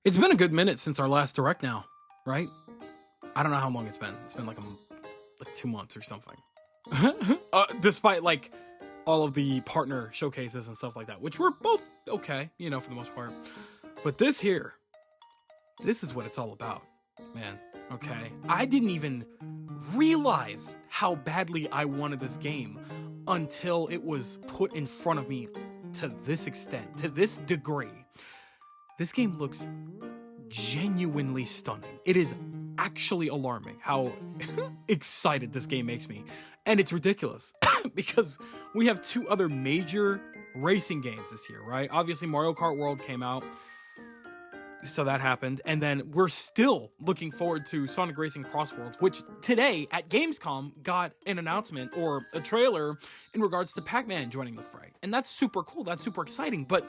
It's been a good minute since our last direct now, right? I don't know how long it's been. It's been like 2 months or something. Despite like all of the partner showcases and stuff like that, which were both okay, for the most part. But this is what it's all about, man. Okay. I didn't even realize how badly I wanted this game until it was put in front of me to this extent, to this degree. This game looks genuinely stunning. It is actually alarming how excited this game makes me. And it's ridiculous because we have two other major racing games this year, right? Obviously, Mario Kart World came out, so that happened. And then we're still looking forward to Sonic Racing Cross Worlds, which today at Gamescom got an announcement or a trailer in regards to Pac-Man joining the fray. And that's super cool. That's super exciting. But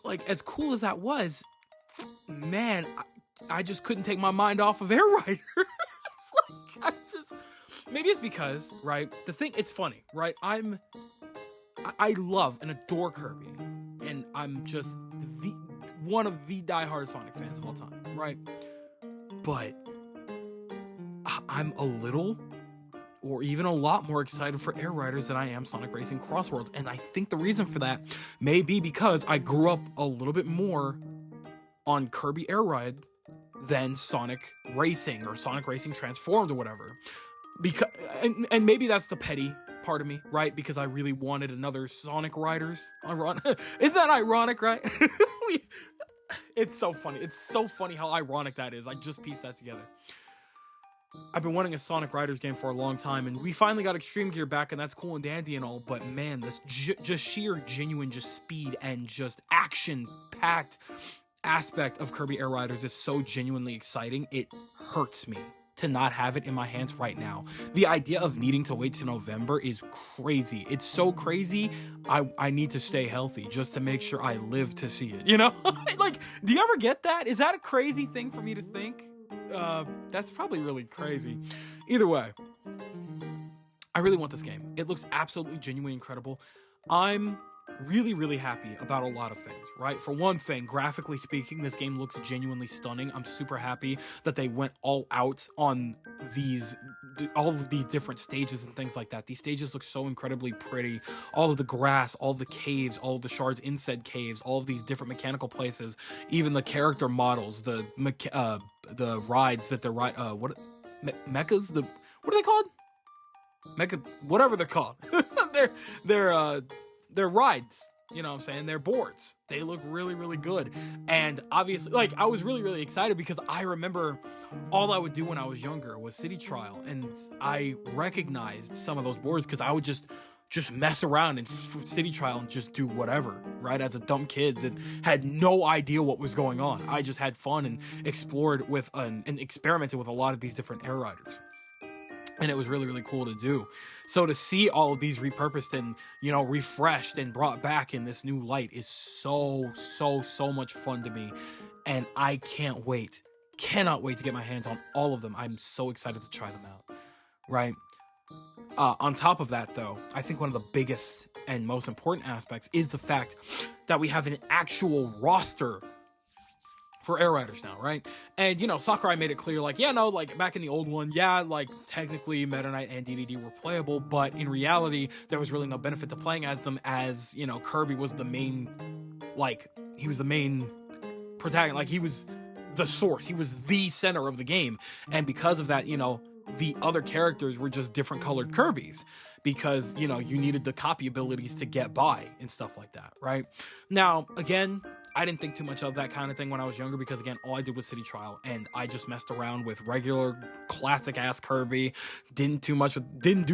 like as cool as that was, man, I just couldn't take my mind off of Air Rider. Maybe it's because, right? It's funny, right? I love and adore Kirby, and I'm just one of the diehard Sonic fans of all time, right? But I'm a little, or even a lot more excited for Air Riders than I am Sonic Racing Cross Worlds. And I think the reason for that may be because I grew up a little bit more on Kirby Air Ride than Sonic Racing or Sonic Racing Transformed or whatever. Because and maybe that's the petty part of me, right? Because I really wanted another Sonic Riders. Isn't that ironic, right? It's so funny. It's so funny how ironic that is. I just pieced that together. I've been wanting a Sonic Riders game for a long time, and we finally got Extreme Gear back, and that's cool and dandy and all, but man, this just sheer genuine just speed and just action-packed aspect of Kirby Air Riders is so genuinely exciting, it hurts me to not have it in my hands right now. The idea of needing to wait till November is crazy. It's so crazy, I need to stay healthy just to make sure I live to see it, Like, do you ever get that? Is that a crazy thing for me to think? That's probably really crazy. Either way, I really want this game. It looks absolutely genuinely incredible. I'm really, really happy about a lot of things, right? For one thing, graphically speaking, this game looks genuinely stunning. I'm super happy that they went all out on all of these different stages and things like that. These stages look so incredibly pretty. All of the grass, all of the caves, all of the shards in said caves, all of these different mechanical places, even the character models, the rides that they're mechas, what are they called? Mecha, whatever they're called. They're rides, you know what I'm saying? They're boards. They look really, really good. And obviously, like, I was really, really excited because I remember all I would do when I was younger was City Trial. And I recognized some of those boards because I would just mess around in City Trial and just do whatever, right? As a dumb kid that had no idea what was going on. I just had fun and explored with and experimented with a lot of these different Air Riders. And it was really, really cool to do. So to see all of these repurposed and, refreshed and brought back in this new light is so, so, so much fun to me. And I cannot wait to get my hands on all of them. I'm so excited to try them out, right? On top of that, though, I think one of the biggest and most important aspects is the fact that we have an actual roster for Air Riders now, right? And, Sakurai made it clear, back in the old one, technically Meta Knight and DDD were playable, but in reality, there was really no benefit to playing as them as, Kirby was the main, he was the main protagonist, he was the source, he was the center of the game, and because of that, the other characters were just different colored Kirbys because, you needed the copy abilities to get by and stuff like that, right? Now, again, I didn't think too much of that kind of thing when I was younger because, again, all I did was City Trial, and I just messed around with regular classic-ass Kirby, didn't do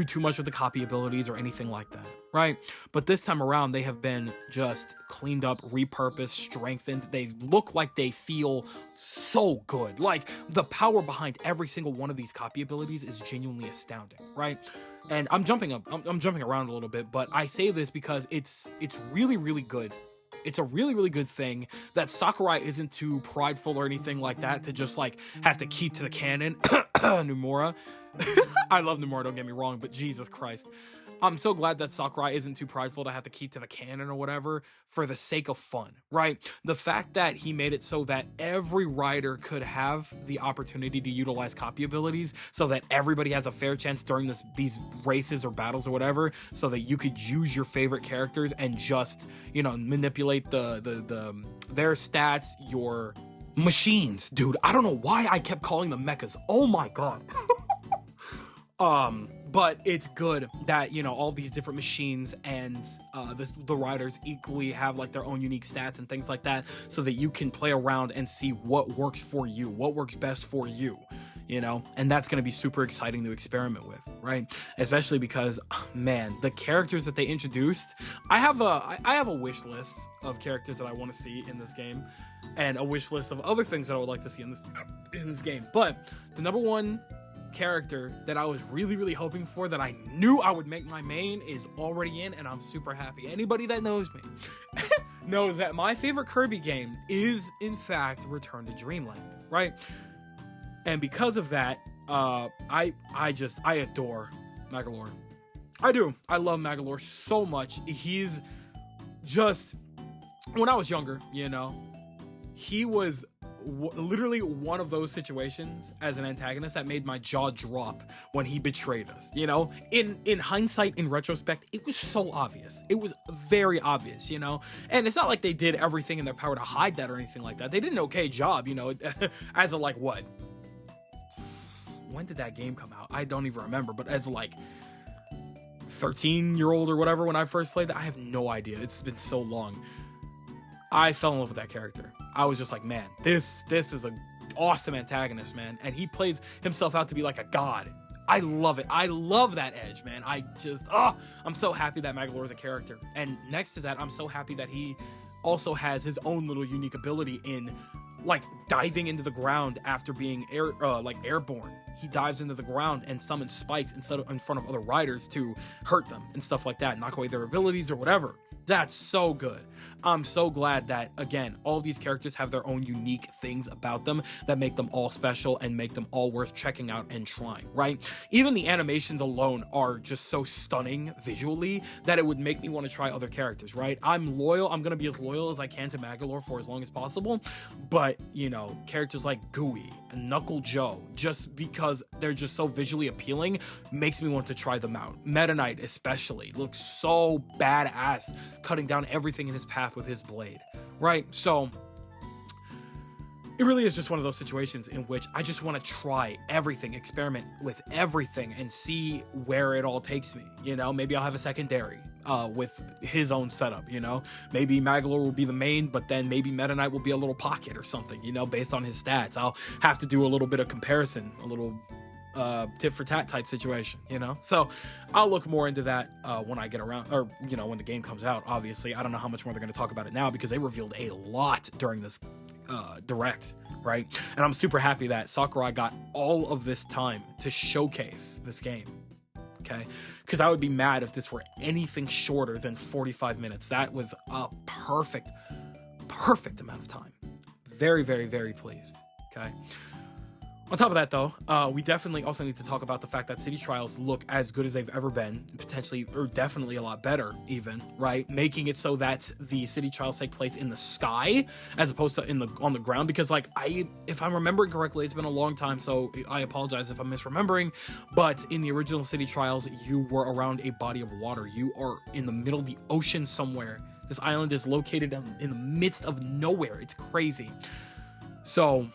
too much with the copy abilities or anything like that, right? But this time around, they have been just cleaned up, repurposed, strengthened. They look like they feel so good. Like, the power behind every single one of these copy abilities is genuinely astounding, right? And I'm jumping around a little bit, but I say this because it's really, really good. It's a really, really good thing that Sakurai isn't too prideful or anything like that to just, have to keep to the canon. Nomura. I love Nomura, don't get me wrong, but Jesus Christ. I'm so glad that Sakurai isn't too prideful to have to keep to the canon or whatever for the sake of fun, right? The fact that he made it so that every rider could have the opportunity to utilize copy abilities so that everybody has a fair chance during these races or battles or whatever, so that you could use your favorite characters and just, manipulate their stats, your machines. Dude, I don't know why I kept calling them mechas. Oh my god. But it's good that, all these different machines and the riders equally have like their own unique stats and things like that, so that you can play around and see what works for you, what works best for you, and that's going to be super exciting to experiment with, right? Especially because, man, the characters that they introduced, I have a wish list of characters that I want to see in this game, and a wish list of other things that I would like to see in this game. But the number one character that I was really, really hoping for, that I knew I would make my main, is already in, and I'm super happy. Anybody that knows me knows that my favorite Kirby game is, in fact, Return to Dreamland, right? And because of that, I adore Magolor. I do. I love Magolor so much. He's just, when I was younger, he was literally one of those situations as an antagonist that made my jaw drop when he betrayed us. In hindsight, in retrospect, it was so obvious. It was very obvious, and it's not like they did everything in their power to hide that or anything like that. They did an okay job, as a what, when did that game come out? I don't even remember, but as 13-year-old or whatever, when I first played that, I have no idea. It's been so long. I fell in love with that character. I was just like, man, this is an awesome antagonist, man. And he plays himself out to be like a god. I love it. I love that edge, man. I'm so happy that Magolor is a character. And next to that, I'm so happy that he also has his own little unique ability in diving into the ground after being airborne. He dives into the ground and summons spikes in front of other riders to hurt them and stuff like that, knock away their abilities or whatever. That's so good. I'm so glad that, again, all these characters have their own unique things about them that make them all special and make them all worth checking out and trying, right? Even the animations alone are just so stunning visually that it would make me want to try other characters, right? I'm loyal. I'm going to be as loyal as I can to Magolor for as long as possible. But, characters like Gooey and Knuckle Joe, just because they're just so visually appealing, makes me want to try them out. Meta Knight especially looks so badass, cutting down everything in his path with his blade, right? So it really is just one of those situations in which I just want to try everything, experiment with everything, and see where it all takes me. Maybe I'll have a secondary with his own setup. Maybe Magolor will be the main, but then maybe Meta Knight will be a little pocket or something, based on his stats. I'll have to do a little bit of comparison, a little tit for tat type situation, so I'll look more into that when I get around, or when the game comes out. Obviously, I don't know how much more they're going to talk about it now, because they revealed a lot during this direct, right? And I'm super happy that Sakurai got all of this time to showcase this game, okay? Because I would be mad if this were anything shorter than 45 minutes. That was a perfect amount of time. Very, very, very pleased, okay? On top of that, though, we definitely also need to talk about the fact that City Trials look as good as they've ever been, potentially, or definitely a lot better, even, right? Making it so that the City Trials take place in the sky as opposed to on the ground, because, if I'm remembering correctly, it's been a long time, so I apologize if I'm misremembering, but in the original City Trials, you were around a body of water. You are in the middle of the ocean somewhere. This island is located in the midst of nowhere. It's crazy. So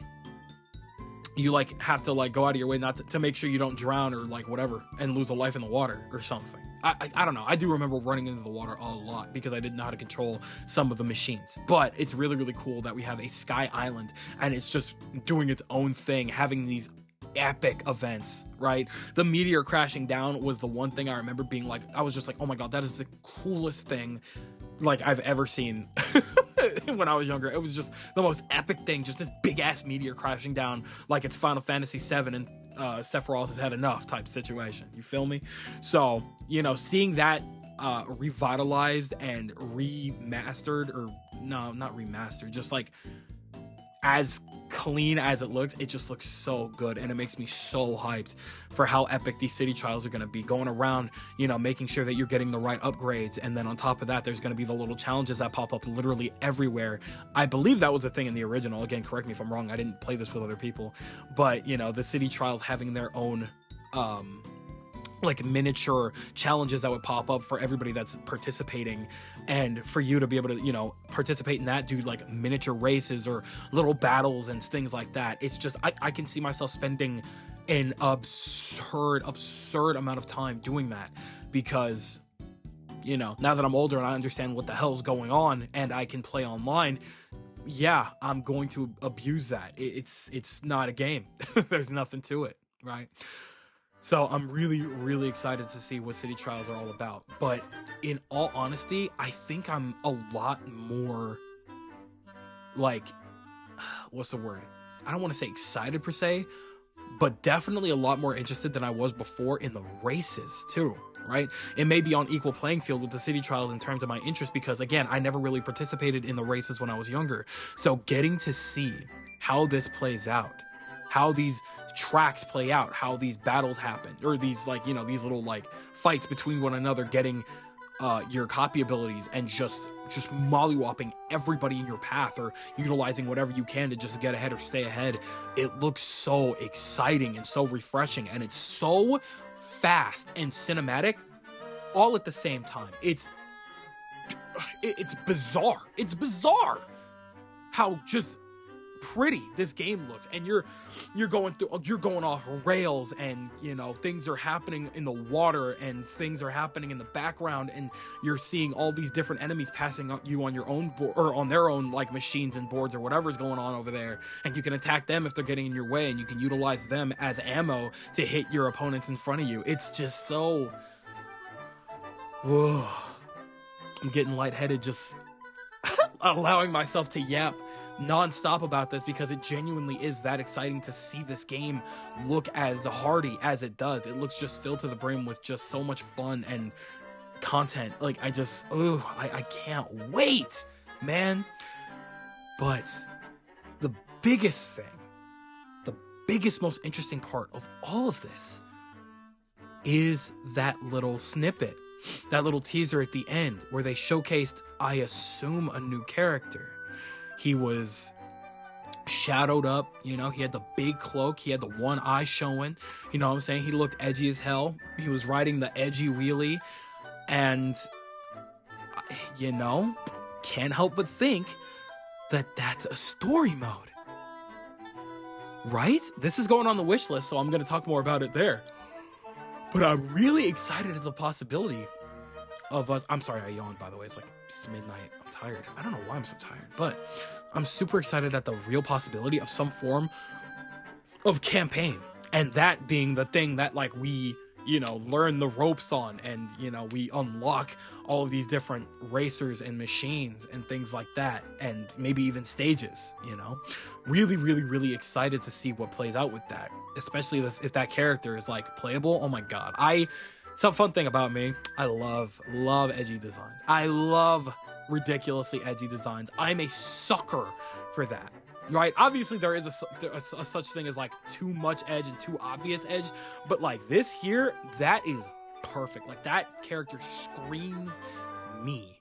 you have to go out of your way not to make sure you don't drown or whatever and lose a life in the water or something. I don't know. I do remember running into the water a lot because I didn't know how to control some of the machines. But it's really, really cool that we have a sky island and it's just doing its own thing, having these epic events, right? The meteor crashing down was the one thing I remember being I was just oh my god, that is the coolest thing I've ever seen. When I was younger, it was just the most epic thing, just this big ass meteor crashing down like it's Final Fantasy VII and Sephiroth has had enough type situation. You feel me? So seeing that revitalized and remastered, or no, not remastered, just as clean as it looks, it just looks so good, and it makes me so hyped for how epic these city trials are going to be, going around, you know, making sure that you're getting the right upgrades. And then on top of that, there's going to be the little challenges that pop up literally everywhere. I believe that was a thing in the original. Again, correct me if I'm wrong, I didn't play this with other people, but you know, the city trials having their own like miniature challenges that would pop up for everybody that's participating, and for you to be able to, you know, participate in that, do like miniature races or little battles and things like that. It's just, I can see myself spending an absurd amount of time doing that, because, you know, now that I'm older and I understand what the hell's going on and I can play online, yeah, I'm going to abuse that. It's not a game. There's nothing to it, right? So I'm really excited to see what city trials are all about. But in all honesty, I think I'm a lot more like, what's the word? I don't want to say excited per se, but definitely a lot more interested than I was before in the races too, right? It may be on equal playing field with the city trials in terms of my interest, because again, I never really participated in the races when I was younger. So getting to see how this plays out, how these tracks play out, how these battles happen, or these, like, you know, these little like fights between one another, getting your copy abilities and just mollywhopping everybody in your path, or utilizing whatever you can to just get ahead or stay ahead. It looks so exciting and so refreshing, and it's so fast and cinematic all at the same time. It's bizarre. It's bizarre how just pretty this game looks, and you're going off rails, and you know, things are happening in the water and things are happening in the background, and you're seeing all these different enemies passing you on your own board, or on their own like machines and boards or whatever's going on over there, and you can attack them if they're getting in your way, and you can utilize them as ammo to hit your opponents in front of you. It's just so, whoa, I'm getting lightheaded just allowing myself to yap non-stop about this, because it genuinely is that exciting to see this game look as hearty as it does. It looks just filled to the brim with just so much fun and content. Like, I can't wait, man. But the biggest thing, the biggest, most interesting part of all of this is that little snippet, that little teaser at the end where they showcased, I assume, a new character. He was shadowed up, you know, he had the big cloak, he had the one eye showing, you know what I'm saying? He looked edgy as hell. He was riding the edgy wheelie, and, you know, can't help but think that that's a story mode, right? This is going on the wish list, so I'm going to talk more about it there. But I'm really excited at the possibility of us. I'm sorry, I yawned, by the way. It's midnight. I'm tired. I don't know why I'm so tired, but I'm super excited at the real possibility of some form of campaign, and that being the thing that, like, we, you know, learn the ropes on, and, you know, we unlock all of these different racers and machines and things like that, and maybe even stages, you know. Really excited to see what plays out with that, especially if that character is like playable. Oh my god. Some fun thing about me, I love edgy designs. I love ridiculously edgy designs. I'm a sucker for that, right? Obviously, there is a such thing as like too much edge and too obvious edge, but like this here, that is perfect. Like, that character screams me.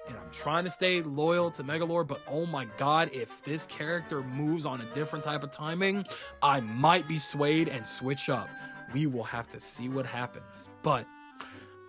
And I'm trying to stay loyal to Megalore, but oh my god, if this character moves on a different type of timing, I might be swayed and switch up. We will have to see what happens. But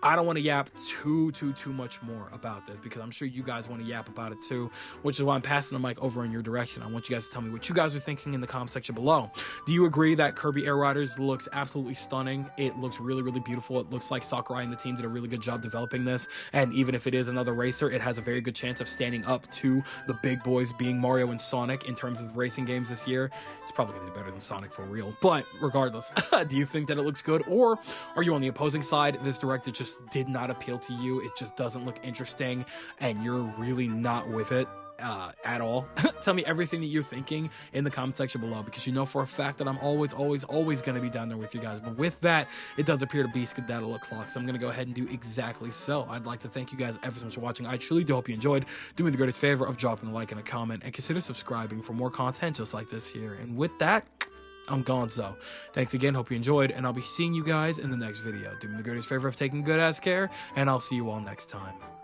I don't want to yap too much more about this, because I'm sure you guys want to yap about it too, which is why I'm passing the mic over in your direction. I want you guys to tell me what you guys are thinking in the comment section below. Do you agree that Kirby Air Riders looks absolutely stunning? It looks really beautiful. It looks like Sakurai and the team did a really good job developing this, and even if it is another racer, it has a very good chance of standing up to the big boys, being Mario and Sonic, in terms of racing games this year. It's probably going to be better than Sonic for real, but regardless, do you think that it looks good, or are you on the opposing side? This director just did not appeal to you. It just doesn't look interesting, and you're really not with it. at all. Tell me everything that you're thinking in the comment section below, because you know for a fact that I'm always going to be down there with you guys. But with that, it does appear to be skedaddle o'clock, so I'm going to go ahead and do exactly so. I'd like to thank you guys ever so much for watching. I truly do hope you enjoyed. Do me the greatest favor of dropping a like and a comment, and consider subscribing for more content just like this here. And with that, I'm gone. So thanks again, hope you enjoyed, and I'll be seeing you guys in the next video. Do me the greatest favor of taking good ass care, and I'll see you all next time.